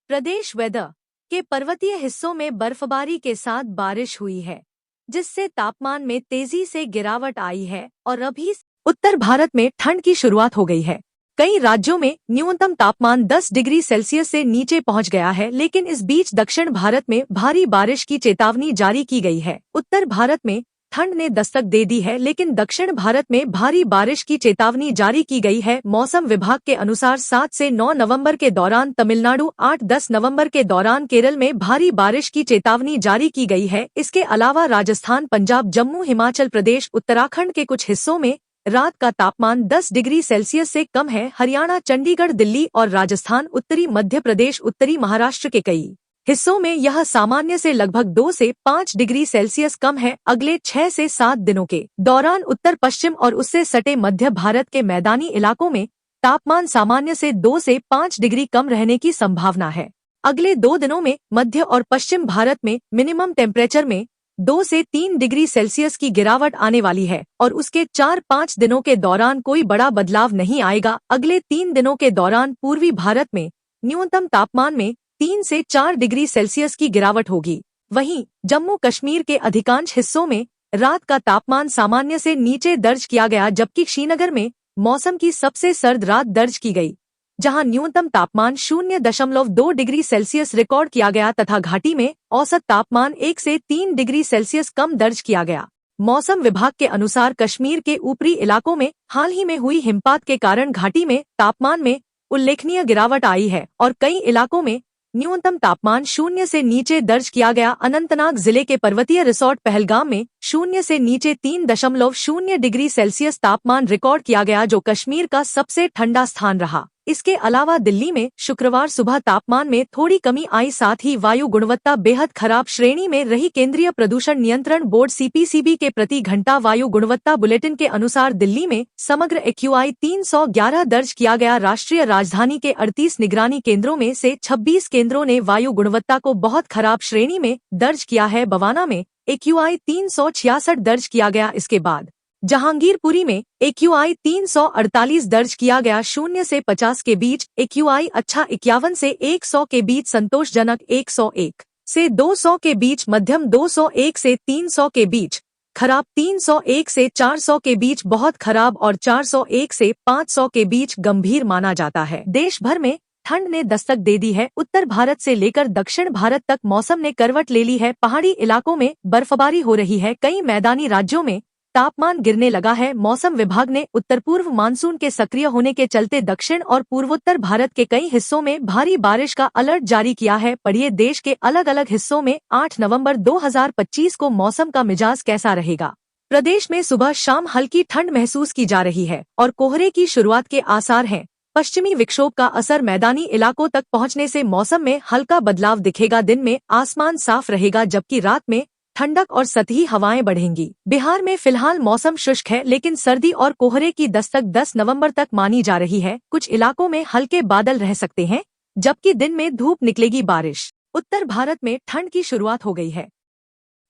प्रदेश वेदर के पर्वतीय हिस्सों में बर्फबारी के साथ बारिश हुई है, जिससे तापमान में तेजी से गिरावट आई है और अभी उत्तर भारत में ठंड की शुरुआत हो गई है। कई राज्यों में न्यूनतम तापमान 10 डिग्री सेल्सियस से नीचे पहुंच गया है, लेकिन इस बीच दक्षिण भारत में भारी बारिश की चेतावनी जारी की गई है। उत्तर भारत में ठंड ने दस्तक दे दी है, लेकिन दक्षिण भारत में भारी बारिश की चेतावनी जारी की गई है। मौसम विभाग के अनुसार 7 से 9 नवंबर के दौरान तमिलनाडु, 8-10 नवंबर के दौरान केरल में भारी बारिश की चेतावनी जारी की गई है। इसके अलावा राजस्थान, पंजाब, जम्मू, हिमाचल प्रदेश, उत्तराखंड के कुछ हिस्सों में रात का तापमान 10 डिग्री सेल्सियस से कम है। हरियाणा, चंडीगढ़, दिल्ली और राजस्थान, उत्तरी मध्य प्रदेश, उत्तरी महाराष्ट्र के कई हिस्सों में यह सामान्य से लगभग 2 से 5 डिग्री सेल्सियस कम है। अगले 6 से 7 दिनों के दौरान उत्तर पश्चिम और उससे सटे मध्य भारत के मैदानी इलाकों में तापमान सामान्य से 2 से 5 डिग्री कम रहने की संभावना है। अगले 2 दिनों में मध्य और पश्चिम भारत में मिनिमम टेम्परेचर में 2 से 3 डिग्री सेल्सियस की गिरावट आने वाली है और उसके 4-5 दिनों के दौरान कोई बड़ा बदलाव नहीं आएगा। अगले 3 दिनों के दौरान पूर्वी भारत में न्यूनतम तापमान में 3 से 4 डिग्री सेल्सियस की गिरावट होगी। वहीं जम्मू कश्मीर के अधिकांश हिस्सों में रात का तापमान सामान्य से नीचे दर्ज किया गया, जबकि श्रीनगर में मौसम की सबसे सर्द रात दर्ज की गई, जहां न्यूनतम तापमान 0.2 डिग्री सेल्सियस रिकॉर्ड किया गया तथा घाटी में औसत तापमान 1 से 3 डिग्री सेल्सियस कम दर्ज किया गया। मौसम विभाग के अनुसार कश्मीर के ऊपरी इलाकों में हाल ही में हुई हिमपात के कारण घाटी में तापमान में उल्लेखनीय गिरावट आई है और कई इलाकों में न्यूनतम तापमान 0 से नीचे दर्ज किया गया। अनंतनाग जिले के पर्वतीय रिसोर्ट पहलगाम में शून्य से नीचे 3.0 डिग्री सेल्सियस तापमान रिकॉर्ड किया गया, जो कश्मीर का सबसे ठंडा स्थान रहा। इसके अलावा दिल्ली में शुक्रवार सुबह तापमान में थोड़ी कमी आई, साथ ही वायु गुणवत्ता बेहद खराब श्रेणी में रही। केंद्रीय प्रदूषण नियंत्रण बोर्ड CPCB के प्रति घंटा वायु गुणवत्ता बुलेटिन के अनुसार दिल्ली में समग्र AQI 311 दर्ज किया गया। राष्ट्रीय राजधानी के 38 निगरानी केंद्रों में से 26 केंद्रों ने वायु गुणवत्ता को बहुत खराब श्रेणी में दर्ज किया है। बवाना में AQI 366 दर्ज किया गया। इसके बाद जहांगीरपुरी में AQI 348 दर्ज किया गया। 0 से 50 के बीच AQI अच्छा 51 से 100 के बीच संतोषजनक 101 से 200 के बीच मध्यम 201 से 300 के बीच खराब 301 से 400 के बीच बहुत खराब और 401 से 500 के बीच गंभीर माना जाता है। देश भर में ठंड ने दस्तक दे दी है। उत्तर भारत से लेकर दक्षिण भारत तक मौसम ने करवट ले ली है। पहाड़ी इलाकों में बर्फबारी हो रही है। कई मैदानी राज्यों में तापमान गिरने लगा है। मौसम विभाग ने उत्तर पूर्व मानसून के सक्रिय होने के चलते दक्षिण और पूर्वोत्तर भारत के कई हिस्सों में भारी बारिश का अलर्ट जारी किया है। पढ़िए देश के अलग अलग हिस्सों में 8 नवंबर 2025 को मौसम का मिजाज कैसा रहेगा। प्रदेश में सुबह शाम हल्की ठंड महसूस की जा रही है और कोहरे की शुरुआत के आसार हैं। पश्चिमी विक्षोभ का असर मैदानी इलाकों तक पहुंचने से मौसम में हल्का बदलाव दिखेगा। दिन में आसमान साफ रहेगा, जबकि रात में ठंडक और सतही हवाएं बढ़ेंगी। बिहार में फिलहाल मौसम शुष्क है, लेकिन सर्दी और कोहरे की दस्तक 10 नवंबर तक मानी जा रही है। कुछ इलाकों में हल्के बादल रह सकते हैं, जबकि दिन में धूप निकलेगी। बारिश। उत्तर भारत में ठंड की शुरुआत हो गई है।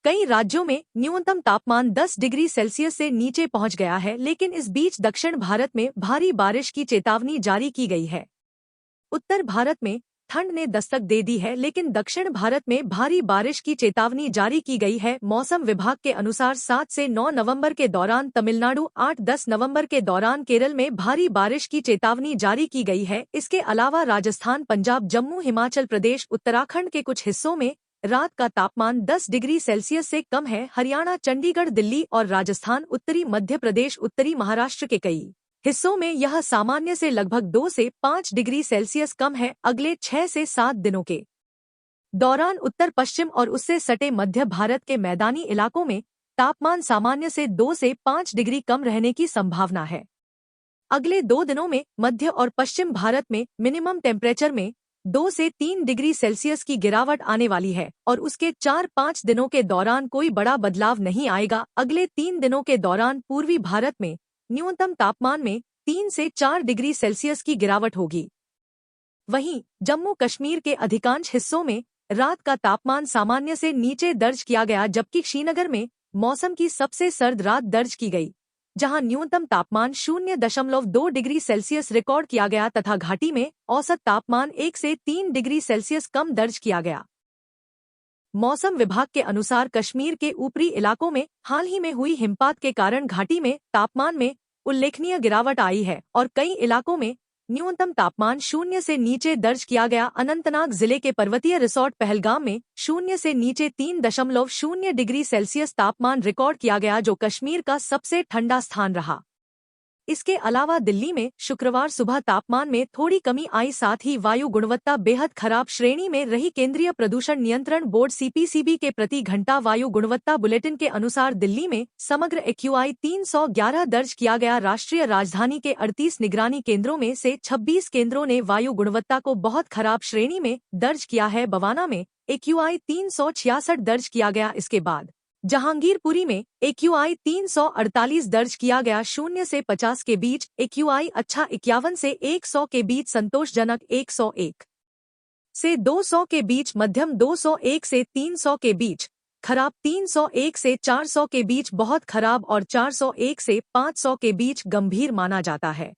कई राज्यों में न्यूनतम तापमान 10 डिग्री सेल्सियस से नीचे पहुंच गया है, लेकिन इस बीच दक्षिण भारत में भारी बारिश की चेतावनी जारी की गई है। उत्तर भारत में ठंड ने दस्तक दे दी है, लेकिन दक्षिण भारत में भारी बारिश की चेतावनी जारी की गई है। मौसम विभाग के अनुसार 7 से 9 नवंबर के दौरान तमिलनाडु, 8-10 नवंबर के दौरान केरल में भारी बारिश की चेतावनी जारी की गई है। इसके अलावा राजस्थान, पंजाब, जम्मू, हिमाचल प्रदेश, उत्तराखंड के कुछ हिस्सों में रात का तापमान 10 डिग्री सेल्सियस से कम है। हरियाणा, चंडीगढ़, दिल्ली और राजस्थान, उत्तरी मध्य प्रदेश, उत्तरी महाराष्ट्र के कई हिस्सों में यह सामान्य से लगभग 2 से 5 डिग्री सेल्सियस कम है। अगले 6 से 7 दिनों के दौरान उत्तर पश्चिम और उससे सटे मध्य भारत के मैदानी इलाकों में तापमान सामान्य से 2 से 5 डिग्री कम रहने की संभावना है। अगले 2 दिनों में मध्य और पश्चिम भारत में मिनिमम टेम्परेचर में 2 से 3 डिग्री सेल्सियस की गिरावट आने वाली है और उसके 4-5 दिनों के दौरान कोई बड़ा बदलाव नहीं आएगा। अगले 3 दिनों के दौरान पूर्वी भारत में न्यूनतम तापमान में 3 से 4 डिग्री सेल्सियस की गिरावट होगी। वहीं जम्मू कश्मीर के अधिकांश हिस्सों में रात का तापमान सामान्य से नीचे दर्ज किया गया, जबकि श्रीनगर में मौसम की सबसे सर्द रात दर्ज की गई, जहां न्यूनतम तापमान 0.2 डिग्री सेल्सियस रिकॉर्ड किया गया तथा घाटी में औसत तापमान 1 से 3 डिग्री सेल्सियस कम दर्ज किया गया। मौसम विभाग के अनुसार कश्मीर के ऊपरी इलाकों में हाल ही में हुई हिमपात के कारण घाटी में तापमान में उल्लेखनीय गिरावट आई है और कई इलाकों में न्यूनतम तापमान 0 से नीचे दर्ज किया गया। अनंतनाग जिले के पर्वतीय रिसोर्ट पहलगाम में 0 से नीचे 3.0 डिग्री सेल्सियस तापमान रिकॉर्ड किया गया, जो कश्मीर का सबसे ठंडा स्थान रहा। इसके अलावा दिल्ली में शुक्रवार सुबह तापमान में थोड़ी कमी आई, साथ ही वायु गुणवत्ता बेहद खराब श्रेणी में रही। केंद्रीय प्रदूषण नियंत्रण बोर्ड CPCB के प्रति घंटा वायु गुणवत्ता बुलेटिन के अनुसार दिल्ली में समग्र AQI 311 दर्ज किया गया। राष्ट्रीय राजधानी के 38 निगरानी केंद्रों में से 26 केंद्रों ने वायु गुणवत्ता को बहुत खराब श्रेणी में दर्ज किया है। बवाना में AQI 366 दर्ज किया गया। इसके बाद जहांगीरपुरी में AQI 348 दर्ज किया गया। 0 से 50 के बीच AQI अच्छा 51 से 100 के बीच संतोषजनक 101 से 200 के बीच मध्यम 201 से 300 के बीच खराब 301 से 400 के बीच बहुत खराब और 401 से 500 के बीच गंभीर माना जाता है।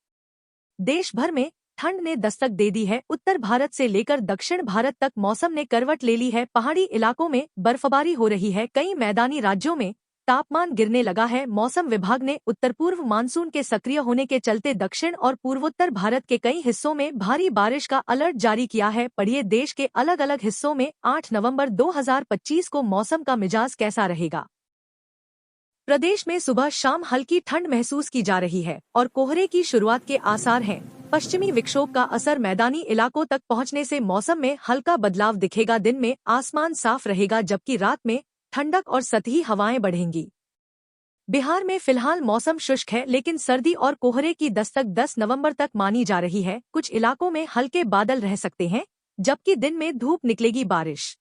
देश भर में ठंड ने दस्तक दे दी है। उत्तर भारत से लेकर दक्षिण भारत तक मौसम ने करवट ले ली है। पहाड़ी इलाकों में बर्फबारी हो रही है। कई मैदानी राज्यों में तापमान गिरने लगा है। मौसम विभाग ने उत्तर पूर्व मानसून के सक्रिय होने के चलते दक्षिण और पूर्वोत्तर भारत के कई हिस्सों में भारी बारिश का अलर्ट जारी किया है। पढ़िए देश के अलग अलग हिस्सों में 8 नवंबर 2025 को मौसम का मिजाज कैसा रहेगा। प्रदेश में सुबह शाम हल्की ठंड महसूस की जा रही है और कोहरे की शुरुआत के आसार हैं। पश्चिमी विक्षोभ का असर मैदानी इलाकों तक पहुंचने से मौसम में हल्का बदलाव दिखेगा। दिन में आसमान साफ रहेगा, जबकि रात में ठंडक और सतही हवाएं बढ़ेंगी। बिहार में फिलहाल मौसम शुष्क है, लेकिन सर्दी और कोहरे की दस्तक 10 नवंबर तक मानी जा रही है। कुछ इलाकों में हल्के बादल रह सकते हैं, जबकि दिन में धूप निकलेगी। बारिश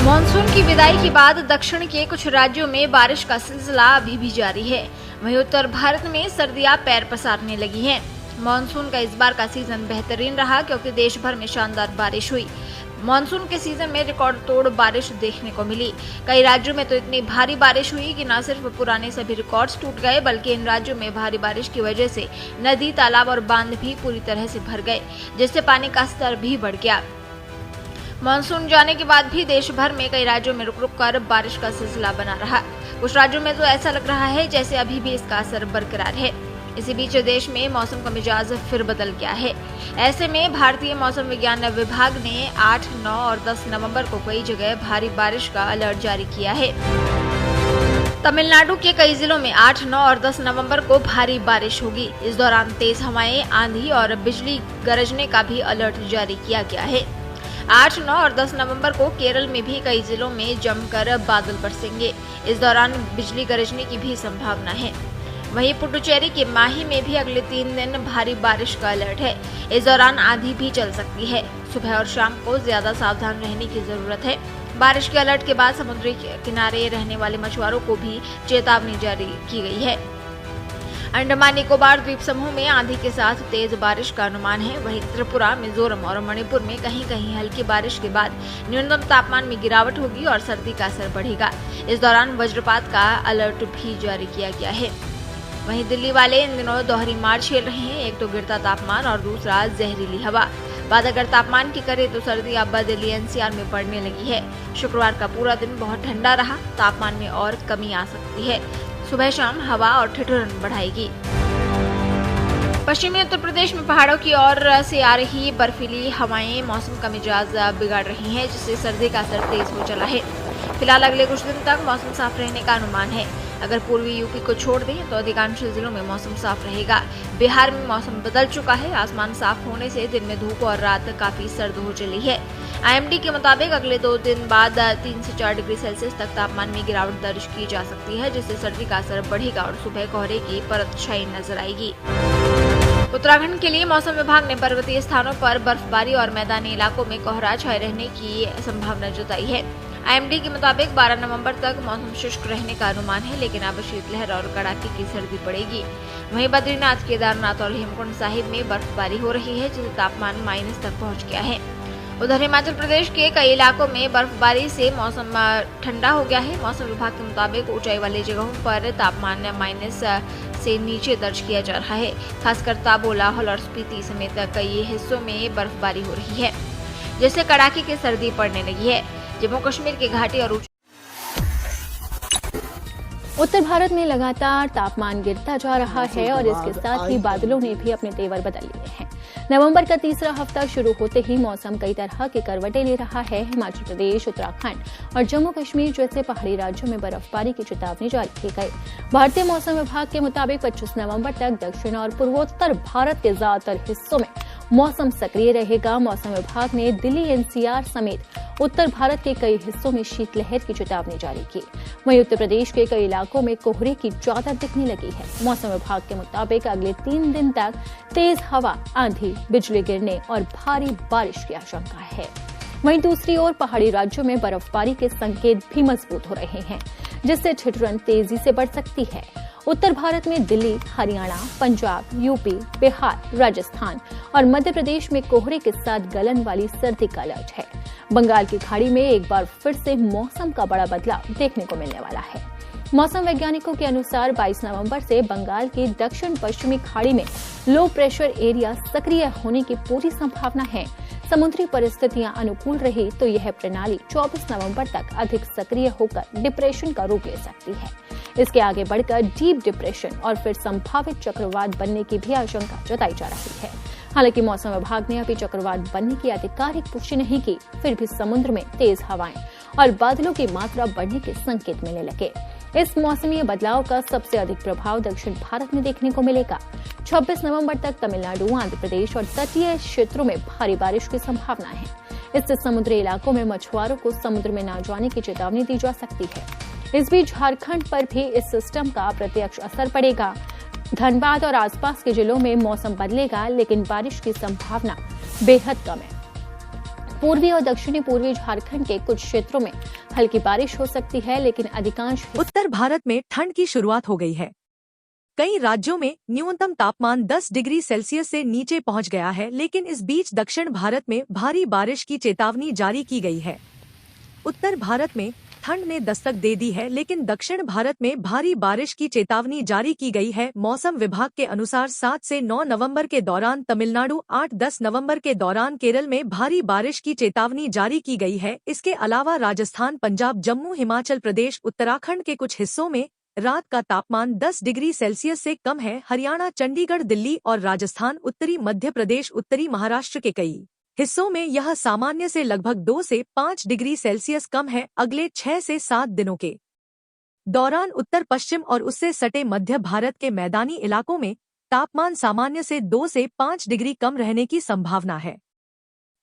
मानसून की विदाई के बाद दक्षिण के कुछ राज्यों में बारिश का सिलसिला अभी भी जारी है। वहीं उत्तर भारत में सर्दियां पैर पसारने लगी हैं। मानसून का इस बार का सीजन बेहतरीन रहा, क्योंकि देश भर में शानदार बारिश हुई। मानसून के सीजन में रिकॉर्ड तोड़ बारिश देखने को मिली। कई राज्यों में तो इतनी भारी बारिश हुई कि न सिर्फ पुराने सभी रिकॉर्ड्स टूट गए, बल्कि इन राज्यों में भारी बारिश की वजह से नदी, तालाब और बांध भी पूरी तरह से भर गए, जिससे पानी का स्तर भी बढ़ गया। मानसून जाने के बाद भी देश भर में कई राज्यों में रुक रुक कर बारिश का सिलसिला बना रहा। कुछ राज्यों में तो ऐसा लग रहा है जैसे अभी भी इसका असर बरकरार है। इसी बीच देश में मौसम का मिजाज फिर बदल गया है। ऐसे में भारतीय मौसम विज्ञान विभाग ने 8, 9 और 10 नवंबर को कई जगह भारी बारिश का अलर्ट जारी किया है। तमिलनाडु के कई जिलों में 8, 9 और 10 नवंबर को भारी बारिश होगी। इस दौरान तेज हवाएं, आंधी और बिजली गरजने का भी अलर्ट जारी किया गया है। 8, 9 और 10 नवंबर को केरल में भी कई जिलों में जमकर बादल बरसेंगे। इस दौरान बिजली गरजने की भी संभावना है। वहीं पुडुचेरी के माही में भी अगले 3 दिन भारी बारिश का अलर्ट है। इस दौरान आंधी भी चल सकती है। सुबह और शाम को ज्यादा सावधान रहने की जरूरत है। बारिश के अलर्ट के बाद समुद्री किनारे रहने वाले मछुआरों को भी चेतावनी जारी की गई है। अंडमान निकोबार द्वीप समूह में आंधी के साथ तेज बारिश का अनुमान है। वहीं त्रिपुरा, मिजोरम और मणिपुर में कहीं कहीं हल्की बारिश के बाद न्यूनतम तापमान में गिरावट होगी और सर्दी का असर बढ़ेगा। इस दौरान वज्रपात का अलर्ट भी जारी किया गया है। वहीं दिल्ली वाले इन दिनों दोहरी मार झेल रहे हैं। एक तो गिरता तापमान और दूसरा जहरीली हवा। बात अगर तापमान की करें तो सर्दी अब दिल्ली एनसीआर में पड़ने लगी है। शुक्रवार का पूरा दिन बहुत ठंडा रहा। तापमान में और कमी आ सकती है। सुबह शाम हवा और ठिठुरन बढ़ाएगी। पश्चिमी उत्तर प्रदेश में पहाड़ों की ओर से आ रही बर्फीली हवाएं मौसम का मिजाज बिगाड़ रही हैं, जिससे सर्दी का असर तेज हो चला है। फिलहाल अगले कुछ दिन तक मौसम साफ रहने का अनुमान है। अगर पूर्वी यूपी को छोड़ दें तो अधिकांश जिलों में मौसम साफ रहेगा। बिहार में मौसम बदल चुका है। आसमान साफ होने से दिन में धूप और रात काफी सर्द हो चली है। आईएमडी के मुताबिक अगले 2 दिन बाद 3 से 4 डिग्री सेल्सियस तक तापमान में गिरावट दर्ज की जा सकती है, जिससे सर्दी का असर बढ़ेगा और सुबह कोहरे की परत छाई नजर आएगी। उत्तराखंड के लिए मौसम विभाग ने पर्वतीय स्थानों पर बर्फबारी और मैदानी इलाकों में कोहरा छाए रहने की संभावना जताई है। आईएमडी के मुताबिक 12 नवंबर तक मौसम शुष्क रहने का अनुमान है, लेकिन अब शीतलहर और कड़ाके की सर्दी पड़ेगी। वहीं बद्रीनाथ, केदारनाथ और हेमकुंड साहिब में बर्फबारी हो रही है, जिससे तापमान माइनस तक पहुंच गया है। उधर हिमाचल प्रदेश के कई इलाकों में बर्फबारी से मौसम ठंडा हो गया है। मौसम विभाग के मुताबिक ऊंचाई वाली जगहों पर तापमान माइनस से नीचे दर्ज किया जा रहा है। खासकर ताबो, लाहौल और स्पीति समेत कई हिस्सों में बर्फबारी हो रही है, जिससे कड़ाके की सर्दी पड़ने लगी है। जम्मू कश्मीर के घाटी और
उत्तर भारत में लगातार तापमान गिरता जा रहा है और इसके साथ ही बादलों ने भी अपने तेवर बदल लिए हैं। नवंबर का तीसरा हफ्ता शुरू होते ही मौसम कई तरह के करवटें ले रहा है। हिमाचल प्रदेश, उत्तराखंड और जम्मू कश्मीर जैसे पहाड़ी राज्यों में बर्फबारी की चेतावनी जारी की गई। भारतीय मौसम विभाग के मुताबिक 25 नवंबर तक दक्षिण और पूर्वोत्तर भारत के ज्यादातर हिस्सों में मौसम सक्रिय रहेगा। मौसम विभाग ने दिल्ली एनसीआर समेत उत्तर भारत के कई हिस्सों में शीतलहर की चेतावनी जारी की। वहीं उत्तर प्रदेश के कई इलाकों में कोहरे की चादर दिखने लगी है। मौसम विभाग के मुताबिक अगले 3 दिन तक तेज हवा, आंधी, बिजली गिरने और भारी बारिश की आशंका है। वहीं दूसरी ओर पहाड़ी राज्यों में बर्फबारी के संकेत भी मजबूत हो रहे हैं, जिससे ठिठुरन तेजी से बढ़ सकती है। उत्तर भारत में दिल्ली, हरियाणा, पंजाब, यूपी, बिहार, राजस्थान और मध्य प्रदेश में कोहरे के साथ गलन वाली सर्दी का अलर्ट है। बंगाल की खाड़ी में एक बार फिर से मौसम का बड़ा बदलाव देखने को मिलने वाला है। मौसम वैज्ञानिकों के अनुसार 22 नवंबर से बंगाल की दक्षिण पश्चिमी खाड़ी में लो प्रेशर एरिया सक्रिय होने की पूरी संभावना है। समुद्री परिस्थितियां अनुकूल रही तो यह प्रणाली 24 नवंबर तक अधिक सक्रिय होकर डिप्रेशन का रूप ले सकती है। इसके आगे बढ़कर डीप डिप्रेशन और फिर संभावित चक्रवात बनने की भी आशंका जताई जा रही है। हालांकि मौसम विभाग ने अभी चक्रवात बनने की आधिकारिक पुष्टि नहीं की, फिर भी समुद्र में तेज हवाएं और बादलों की मात्रा बढ़ने के संकेत मिलने लगे। इस मौसमी बदलाव का सबसे अधिक प्रभाव दक्षिण भारत में देखने को मिलेगा। 26 नवंबर तक तमिलनाडु, आंध्र प्रदेश और तटीय क्षेत्रों में भारी बारिश की संभावना है। इससे समुद्री इलाकों में मछुआरों को समुद्र में न जाने की चेतावनी दी जा सकती है। इस बीच झारखंड पर भी इस सिस्टम का प्रत्यक्ष असर पड़ेगा। धनबाद और आसपास के जिलों में मौसम बदलेगा, लेकिन बारिश की संभावना बेहद कम है। पूर्वी और दक्षिणी पूर्वी झारखंड के कुछ क्षेत्रों में हल्की बारिश हो सकती है, लेकिन अधिकांश
उत्तर भारत में ठंड की शुरुआत हो गई है। कई राज्यों में न्यूनतम तापमान 10 डिग्री सेल्सियस से नीचे पहुंच गया है, लेकिन इस बीच दक्षिण भारत में भारी बारिश की चेतावनी जारी की गई है। उत्तर भारत में ठंड ने दस्तक दे दी है, लेकिन दक्षिण भारत में भारी बारिश की चेतावनी जारी की गई है। मौसम विभाग के अनुसार 7 से 9 नवंबर के दौरान तमिलनाडु, 8-10 नवंबर के दौरान केरल में भारी बारिश की चेतावनी जारी की गई है। इसके अलावा राजस्थान, पंजाब, जम्मू, हिमाचल प्रदेश, उत्तराखंड के कुछ हिस्सों में रात का तापमान 10 डिग्री सेल्सियस से कम है। हरियाणा, चंडीगढ़, दिल्ली और राजस्थान, उत्तरी मध्य प्रदेश, उत्तरी महाराष्ट्र के कई हिस्सों में यह सामान्य से लगभग 2 से 5 डिग्री सेल्सियस कम है। अगले 6 से 7 दिनों के दौरान उत्तर पश्चिम और उससे सटे मध्य भारत के मैदानी इलाकों में तापमान सामान्य से 2 से 5 डिग्री कम रहने की संभावना है।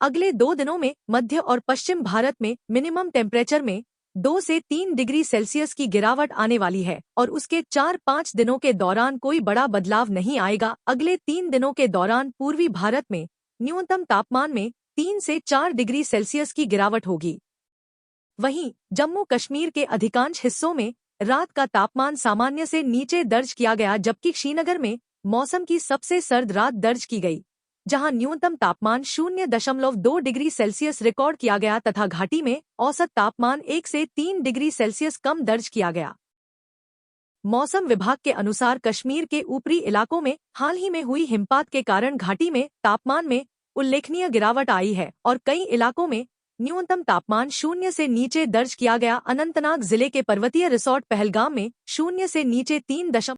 अगले 2 दिनों में मध्य और पश्चिम भारत में मिनिमम टेम्परेचर में 2 से 3 डिग्री सेल्सियस की गिरावट आने वाली है और उसके 4-5 दिनों के दौरान कोई बड़ा बदलाव नहीं आएगा। अगले 3 दिनों के दौरान पूर्वी भारत में न्यूनतम तापमान में 3 से 4 डिग्री सेल्सियस की गिरावट होगी। वहीं जम्मू कश्मीर के अधिकांश हिस्सों में रात का तापमान सामान्य से नीचे दर्ज किया गया, जबकि श्रीनगर में मौसम की सबसे सर्द रात दर्ज की गई, जहां न्यूनतम तापमान 0.2 डिग्री सेल्सियस रिकॉर्ड किया गया तथा घाटी में औसत तापमान 1 से 3 डिग्री सेल्सियस कम दर्ज किया गया। मौसम विभाग के अनुसार कश्मीर के ऊपरी इलाकों में हाल ही में हुई हिमपात के कारण घाटी में तापमान में उल्लेखनीय गिरावट आई है और कई इलाकों में न्यूनतम तापमान 0 से नीचे दर्ज किया गया। अनंतनाग जिले के पर्वतीय रिसोर्ट पहलगाम में 0 से नीचे 3